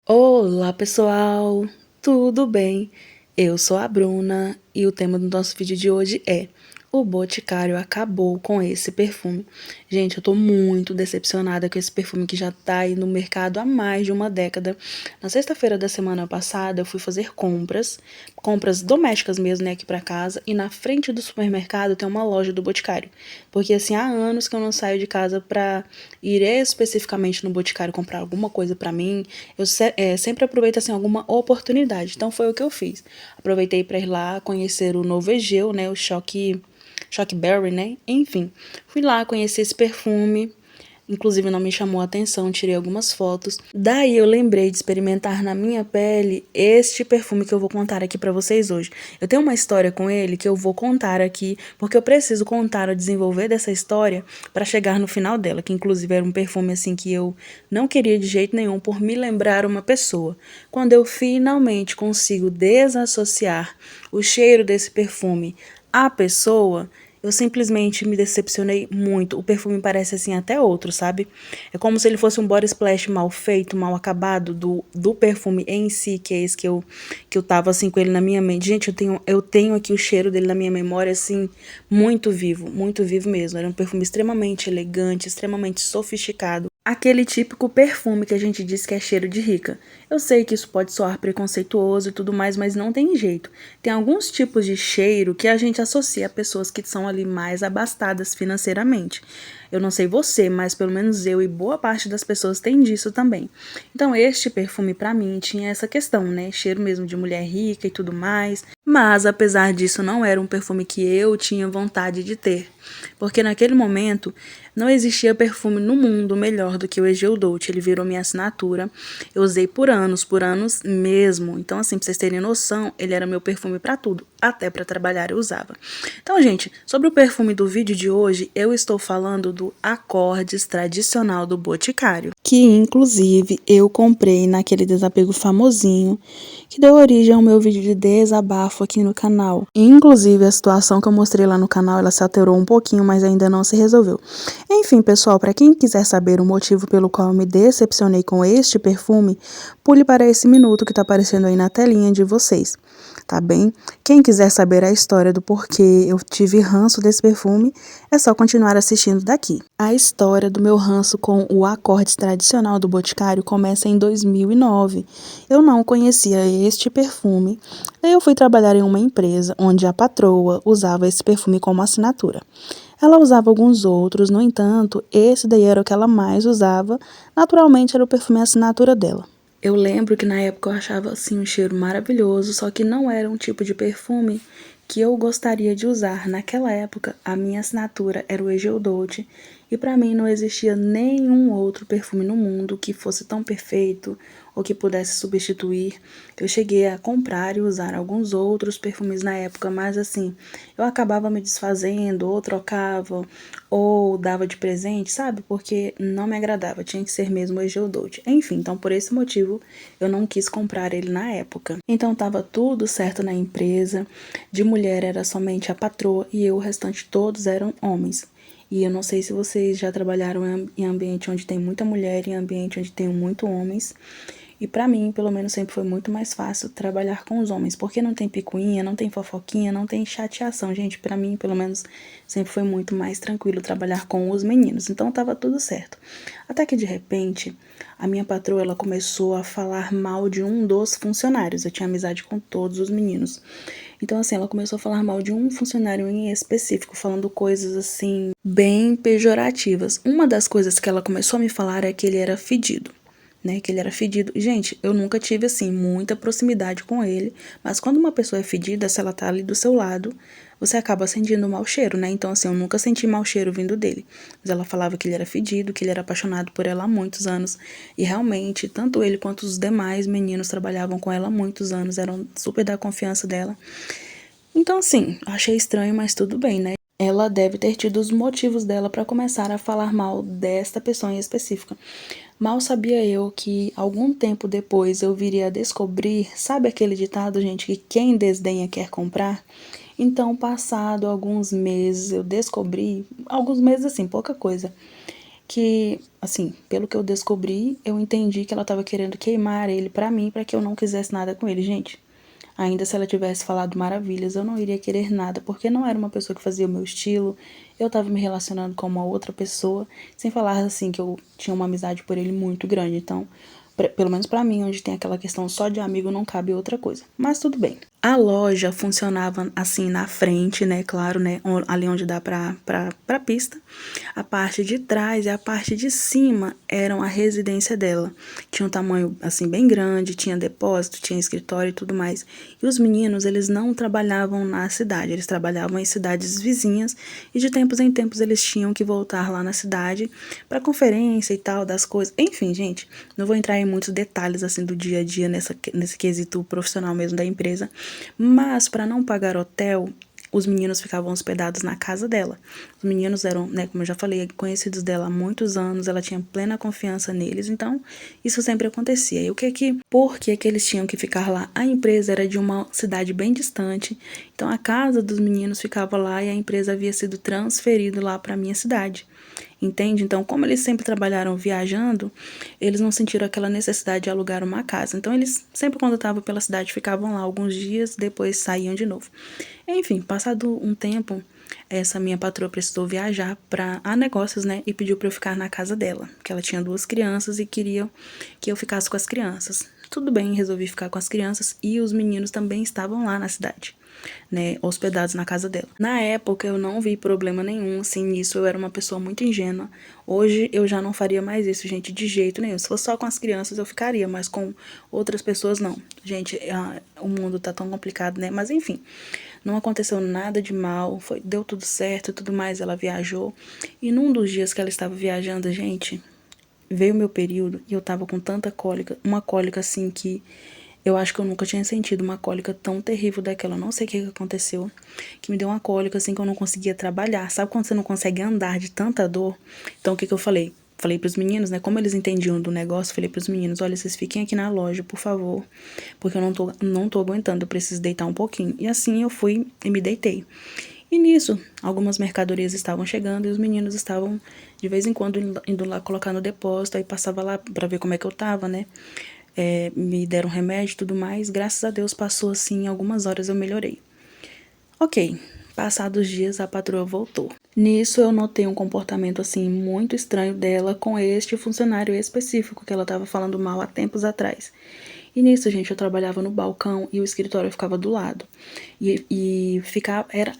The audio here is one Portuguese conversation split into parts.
Olá, pessoal! Tudo bem? Eu sou a Bruna e o tema do nosso vídeo de hoje é: o Boticário acabou com esse perfume. Gente, eu tô muito decepcionada com esse perfume que já tá aí no mercado há mais de uma década. Na sexta-feira da semana passada, eu fui fazer compras domésticas mesmo, né, aqui pra casa, e na frente do supermercado tem uma loja do Boticário. Porque assim, há anos que eu não saio de casa pra ir especificamente no Boticário comprar alguma coisa pra mim. Eu sempre aproveito assim alguma oportunidade. Então foi o que eu fiz. Aproveitei para ir lá conhecer o novo Egeu, né, o Choque Berry, né? Enfim, fui lá conhecer esse perfume. Inclusive não me chamou a atenção, tirei algumas fotos. Daí eu lembrei de experimentar na minha pele este perfume que eu vou contar aqui pra vocês hoje. Eu tenho uma história com ele que eu vou contar aqui, porque eu preciso contar o desenvolver dessa história pra chegar no final dela, que inclusive era um perfume assim que eu não queria de jeito nenhum por me lembrar uma pessoa. Quando eu finalmente consigo desassociar o cheiro desse perfume à pessoa, eu simplesmente me decepcionei muito. O perfume parece assim até outro, sabe? É como se ele fosse um body splash mal feito, mal acabado do perfume em si, que é esse que eu tava assim com ele na minha mente. Gente, eu tenho aqui o cheiro dele na minha memória assim muito vivo mesmo. Era um perfume extremamente elegante, extremamente sofisticado. Aquele típico perfume que a gente diz que é cheiro de rica. Eu sei que isso pode soar preconceituoso e tudo mais, mas não tem jeito. Tem alguns tipos de cheiro que a gente associa a pessoas que são ali mais abastadas financeiramente. Eu não sei você, mas pelo menos eu e boa parte das pessoas tem disso também. Então, este perfume pra mim tinha essa questão, né? Cheiro mesmo de mulher rica e tudo mais. Mas, apesar disso, não era um perfume que eu tinha vontade de ter. Porque naquele momento não existia perfume no mundo melhor do que o Egeu Dolce. Ele virou minha assinatura. Eu usei por anos mesmo. Então, assim, pra vocês terem noção, ele era meu perfume pra tudo. Até pra trabalhar eu usava. Então, gente, sobre o perfume do vídeo de hoje, eu estou falando do Accordes tradicional do Boticário, que inclusive eu comprei naquele desapego famosinho que deu origem ao meu vídeo de desabafo aqui no canal. Inclusive, a situação que eu mostrei lá no canal, ela se alterou um pouquinho, mas ainda não se resolveu. Enfim, pessoal, para quem quiser saber o motivo pelo qual eu me decepcionei com este perfume, pule para esse minuto que tá aparecendo aí na telinha de vocês, tá bem? Quem quiser saber a história do porquê eu tive ranço desse perfume, é só continuar assistindo daqui. A história do meu ranço com o Accordes tradicional do Boticário começa em 2009. Eu não conhecia este perfume, daí eu fui trabalhar em uma empresa onde a patroa usava esse perfume como assinatura. Ela usava alguns outros, no entanto, esse daí era o que ela mais usava, naturalmente era o perfume assinatura dela. Eu lembro que na época eu achava assim um cheiro maravilhoso, só que não era um tipo de perfume que eu gostaria de usar. Naquela época, a minha assinatura era o Egeu Dolce e para mim não existia nenhum outro perfume no mundo que fosse tão perfeito ou que pudesse substituir. Eu cheguei a comprar e usar alguns outros perfumes na época, mas assim, eu acabava me desfazendo, ou trocava, ou dava de presente, sabe? Porque não me agradava, tinha que ser mesmo o Egeu Dolce. Enfim, então por esse motivo eu não quis comprar ele na época. Então tava tudo certo na empresa, de mulher era somente a patroa e eu, o restante todos eram homens. E eu não sei se vocês já trabalharam em ambiente onde tem muita mulher, em ambiente onde tem muito homens. E pra mim, pelo menos, sempre foi muito mais fácil trabalhar com os homens, porque não tem picuinha, não tem fofoquinha, não tem chateação, gente. Pra mim, pelo menos, sempre foi muito mais tranquilo trabalhar com os meninos. Então tava tudo certo. Até que de repente, a minha patroa ela começou a falar mal de um dos funcionários. Eu tinha amizade com todos os meninos. Então, assim, ela começou a falar mal de um funcionário em específico, falando coisas assim, bem pejorativas. Uma das coisas que ela começou a me falar é que ele era fedido. Né, que ele era fedido. Gente, eu nunca tive, assim, muita proximidade com ele, mas quando uma pessoa é fedida, se ela tá ali do seu lado, você acaba sentindo mau cheiro, né? Então, assim, eu nunca senti mau cheiro vindo dele. Mas ela falava que ele era fedido, que ele era apaixonado por ela há muitos anos, e realmente, tanto ele quanto os demais meninos trabalhavam com ela há muitos anos, eram super da confiança dela. Então, assim, achei estranho, mas tudo bem, né? Ela deve ter tido os motivos dela para começar a falar mal desta pessoa em específica. Mal sabia eu que algum tempo depois eu viria a descobrir, sabe aquele ditado, gente, que quem desdenha quer comprar? Então, passado alguns meses, eu descobri, alguns meses assim, pouca coisa, que, assim, pelo que eu descobri, eu entendi que ela tava querendo queimar ele pra mim, pra que eu não quisesse nada com ele, gente. Ainda se ela tivesse falado maravilhas, eu não iria querer nada, porque não era uma pessoa que fazia o meu estilo. Eu tava me relacionando com uma outra pessoa, sem falar assim que eu tinha uma amizade por ele muito grande. Então, pelo menos pra mim, onde tem aquela questão só de amigo, não cabe outra coisa. Mas tudo bem. A loja funcionava assim na frente, né? Claro, né? Ali onde dá pra pista. A parte de trás e a parte de cima eram a residência dela. Tinha um tamanho assim bem grande, tinha depósito, tinha escritório e tudo mais. E os meninos, eles não trabalhavam na cidade, eles trabalhavam em cidades vizinhas e de tempos em tempos eles tinham que voltar lá na cidade para conferência e tal, das coisas. Enfim, gente, não vou entrar em muitos detalhes assim do dia a dia nesse quesito profissional mesmo da empresa, mas para não pagar hotel, os meninos ficavam hospedados na casa dela. Os meninos eram, né, como eu já falei, conhecidos dela há muitos anos, ela tinha plena confiança neles, então isso sempre acontecia. E por que que eles tinham que ficar lá? A empresa era de uma cidade bem distante, então a casa dos meninos ficava lá e a empresa havia sido transferida lá para minha cidade. Entende? Então, como eles sempre trabalharam viajando, eles não sentiram aquela necessidade de alugar uma casa. Então, eles sempre quando estavam pela cidade ficavam lá alguns dias, depois saíam de novo. Enfim, passado um tempo, essa minha patroa precisou viajar para a negócios, né? E pediu para eu ficar na casa dela, porque ela tinha 2 crianças e queria que eu ficasse com as crianças. Tudo bem, resolvi ficar com as crianças e os meninos também estavam lá na cidade, né, hospedados na casa dela. Na época eu não vi problema nenhum, assim, nisso eu era uma pessoa muito ingênua. Hoje eu já não faria mais isso, gente, de jeito nenhum. Se fosse só com as crianças eu ficaria, mas com outras pessoas não. Gente, o mundo tá tão complicado, né? Mas enfim, não aconteceu nada de mal, deu tudo certo e tudo mais, ela viajou. E num dos dias que ela estava viajando, gente, veio o meu período e eu tava com tanta cólica, uma cólica assim que eu acho que eu nunca tinha sentido uma cólica tão terrível daquela. Eu não sei o que aconteceu, que me deu uma cólica assim que eu não conseguia trabalhar. Sabe quando você não consegue andar de tanta dor? Então o que que eu falei? Falei pros meninos, né? Como eles entendiam do negócio, falei pros meninos, olha, vocês fiquem aqui na loja, por favor, porque eu não tô aguentando, eu preciso deitar um pouquinho. E assim eu fui e me deitei. E nisso, algumas mercadorias estavam chegando e os meninos estavam, de vez em quando, indo lá colocar no depósito. Aí passava lá pra ver como é que eu tava, né? Me deram remédio e tudo mais. Graças a Deus passou assim, em algumas horas eu melhorei. Ok, passados dias a patroa voltou. Nisso eu notei um comportamento assim muito estranho dela com este funcionário específico que ela estava falando mal há tempos atrás. E nisso, gente, eu trabalhava no balcão e o escritório ficava do lado.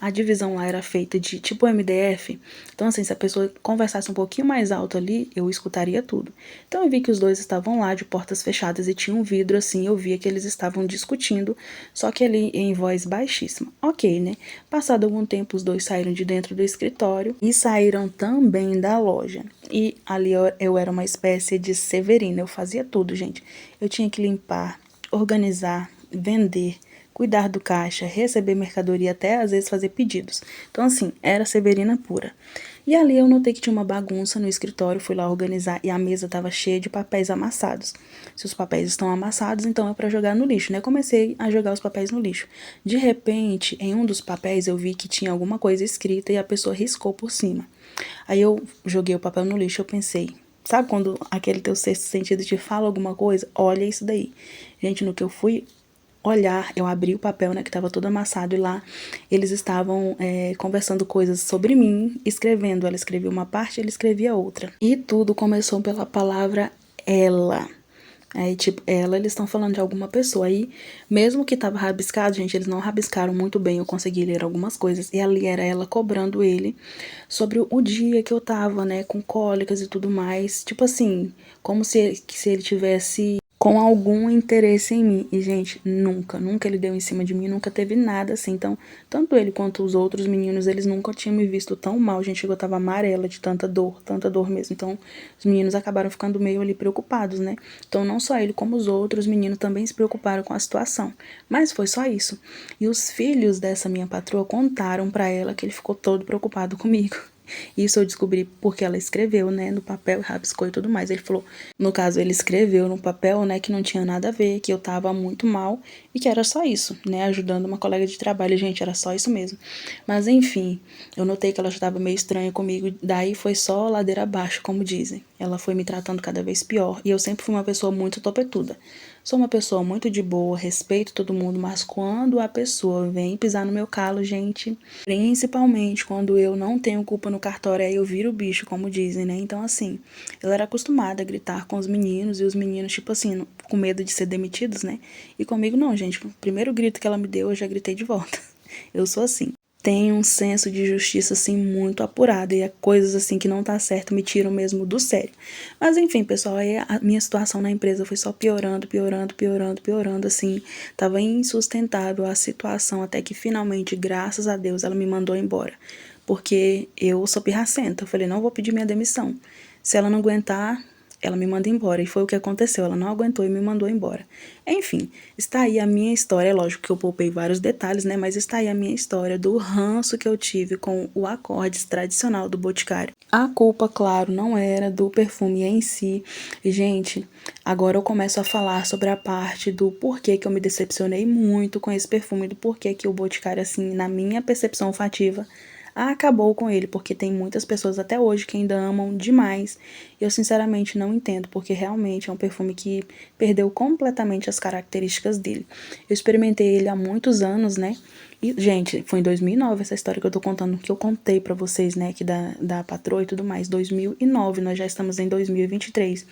A divisão lá era feita de tipo MDF. Então, assim, se a pessoa conversasse um pouquinho mais alto ali, eu escutaria tudo. Então, eu vi que os dois estavam lá de portas fechadas e tinha um vidro, assim, eu via que eles estavam discutindo, só que ali em voz baixíssima. Ok, né? Passado algum tempo, os dois saíram de dentro do escritório e saíram também da loja. E ali eu era uma espécie de Severina, eu fazia tudo, gente. Eu tinha que limpar, organizar, vender, cuidar do caixa, receber mercadoria, até às vezes fazer pedidos. Então, assim, era Severina pura. E ali eu notei que tinha uma bagunça no escritório, fui lá organizar e a mesa estava cheia de papéis amassados. Se os papéis estão amassados, então é para jogar no lixo, né? Comecei a jogar os papéis no lixo. De repente, em um dos papéis eu vi que tinha alguma coisa escrita e a pessoa riscou por cima. Aí eu joguei o papel no lixo, eu pensei, sabe quando aquele teu sexto sentido te fala alguma coisa? Olha isso daí. Gente, no que eu fui olhar, eu abri o papel, né, que tava todo amassado, e lá eles estavam conversando coisas sobre mim, escrevendo. Ela escrevia uma parte, ele escrevia outra. E tudo começou pela palavra ela. Aí, tipo, eles estão falando de alguma pessoa. Aí, mesmo que tava rabiscado, gente, eles não rabiscaram muito bem. Eu consegui ler algumas coisas. E ali era ela cobrando ele sobre o dia que eu tava, né, com cólicas e tudo mais. Tipo assim, como se ele tivesse com algum interesse em mim. E, gente, nunca ele deu em cima de mim, nunca teve nada assim. Então, tanto ele quanto os outros meninos, eles nunca tinham me visto tão mal. Gente, eu tava amarela de tanta dor mesmo. Então, os meninos acabaram ficando meio ali preocupados, né? Então, não só ele, como os outros meninos também se preocuparam com a situação. Mas foi só isso. E os filhos dessa minha patroa contaram pra ela que ele ficou todo preocupado comigo. Isso eu descobri porque ela escreveu, né, no papel, rabiscou e tudo mais. Ele falou, no caso, ele escreveu no papel, né, que não tinha nada a ver, que eu tava muito mal e que era só isso, né, ajudando uma colega de trabalho. Gente, era só isso mesmo. Mas enfim, eu notei que ela já estava meio estranha comigo, daí foi só ladeira abaixo, como dizem. Ela foi me tratando cada vez pior e eu sempre fui uma pessoa muito topetuda. Sou uma pessoa muito de boa, respeito todo mundo, mas quando a pessoa vem pisar no meu calo, gente, principalmente quando eu não tenho culpa no cartório, aí eu viro o bicho, como dizem, né? Então, assim, ela era acostumada a gritar com os meninos e os meninos, tipo assim, com medo de ser demitidos, né? E comigo não, gente. O primeiro grito que ela me deu, eu já gritei de volta. Eu sou assim. Tenho um senso de justiça, assim, muito apurado. E é coisas, assim, que não tá certo me tiram mesmo do sério. Mas, enfim, pessoal, aí a minha situação na empresa foi só piorando, piorando, piorando, piorando, assim. Tava insustentável a situação, até que finalmente, graças a Deus, ela me mandou embora. Porque eu sou pirracenta. Eu falei, não vou pedir minha demissão. Se ela não aguentar, ela me manda embora. E foi o que aconteceu. Ela não aguentou e me mandou embora. Enfim, está aí a minha história. É lógico que eu poupei vários detalhes, né? Mas está aí a minha história do ranço que eu tive com o acorde tradicional do Boticário. A culpa, claro, não era do perfume em si. E, gente, agora eu começo a falar sobre a parte do porquê que eu me decepcionei muito com esse perfume, do porquê que o Boticário, assim, na minha percepção olfativa, acabou com ele, porque tem muitas pessoas até hoje que ainda amam demais. Eu sinceramente não entendo, porque realmente é um perfume que perdeu completamente as características dele. Eu experimentei ele há muitos anos, né? E, gente, foi em 2009 essa história que eu tô contando, que eu contei pra vocês, né, aqui da patroa e tudo mais. 2009, nós já estamos em 2023.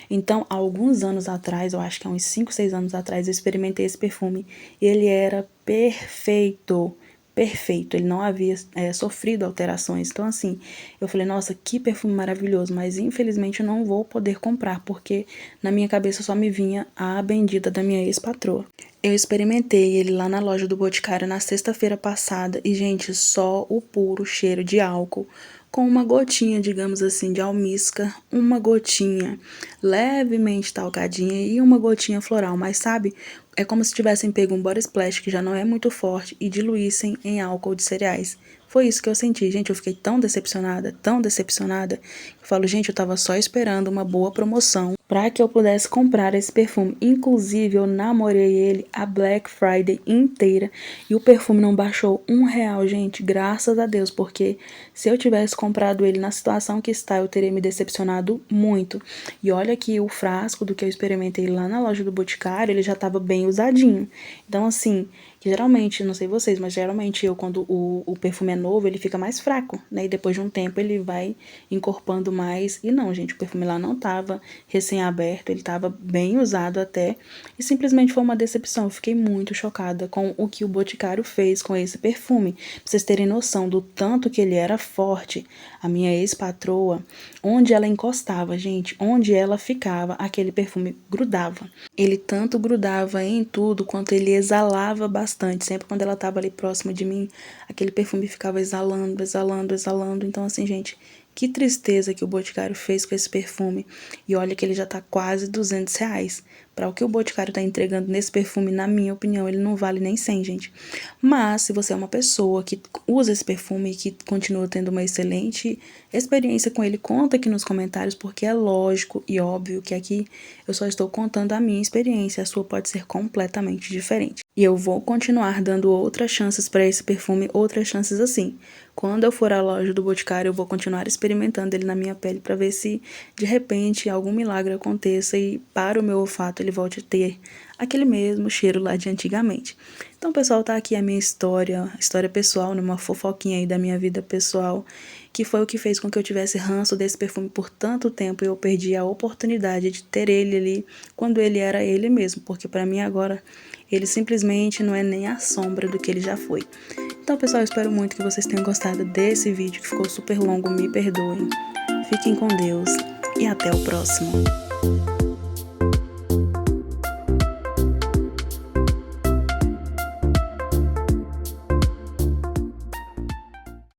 Então, há alguns anos atrás, eu acho que há uns 5, 6 anos atrás, eu experimentei esse perfume e ele era perfeito. Perfeito, ele não havia sofrido alterações. Então, assim, eu falei, nossa, que perfume maravilhoso, mas infelizmente eu não vou poder comprar, porque na minha cabeça só me vinha a bendita da minha ex-patroa. Eu experimentei ele lá na loja do Boticário na sexta-feira passada e, gente, só o puro cheiro de álcool, com uma gotinha, digamos assim, de almíscar, uma gotinha levemente talcadinha e uma gotinha floral, mas sabe, é como se tivessem pego um body splash que já não é muito forte e diluíssem em álcool de cereais. Foi isso que eu senti, gente, eu fiquei tão decepcionada, que eu falo, gente, eu tava só esperando uma boa promoção para que eu pudesse comprar esse perfume. Inclusive, eu namorei ele a Black Friday inteira e o perfume não baixou R$ 1, gente, graças a Deus, porque se eu tivesse comprado ele na situação que está, eu teria me decepcionado muito. E olha que o frasco do que eu experimentei lá na loja do Boticário, ele já estava bem usadinho. Então, assim, que geralmente, não sei vocês, mas geralmente eu, quando o perfume é novo, ele fica mais fraco, né? E depois de um tempo ele vai encorpando mais. E não, gente, o perfume lá não tava recém-aberto, ele tava bem usado até. E simplesmente foi uma decepção. Eu fiquei muito chocada com o que o Boticário fez com esse perfume. Pra vocês terem noção do tanto que ele era forte, a minha ex-patroa, onde ela encostava, gente, onde ela ficava, aquele perfume grudava. Ele tanto grudava em tudo, quanto ele exalava bastante. Sempre quando ela estava ali próxima de mim, aquele perfume ficava exalando, exalando, exalando. Então, assim, gente, que tristeza que o Boticário fez com esse perfume. E olha que ele já tá quase R$ 200. Para o que o Boticário tá entregando nesse perfume, na minha opinião, ele não vale nem 100, gente. Mas, se você é uma pessoa que usa esse perfume e que continua tendo uma excelente experiência com ele, conta aqui nos comentários, porque é lógico e óbvio que aqui eu só estou contando a minha experiência, a sua pode ser completamente diferente. E eu vou continuar dando outras chances para esse perfume, outras chances assim. Quando eu for à loja do Boticário, eu vou continuar experimentando ele na minha pele para ver se, de repente, algum milagre aconteça e para o meu olfato ele volte a ter aquele mesmo cheiro lá de antigamente. Então, pessoal, tá aqui a minha história pessoal, numa fofoquinha aí da minha vida pessoal, que foi o que fez com que eu tivesse ranço desse perfume por tanto tempo e eu perdi a oportunidade de ter ele ali quando ele era ele mesmo, porque para mim agora ele simplesmente não é nem a sombra do que ele já foi. Então, pessoal, eu espero muito que vocês tenham gostado desse vídeo, que ficou super longo, me perdoem. Fiquem com Deus e até o próximo.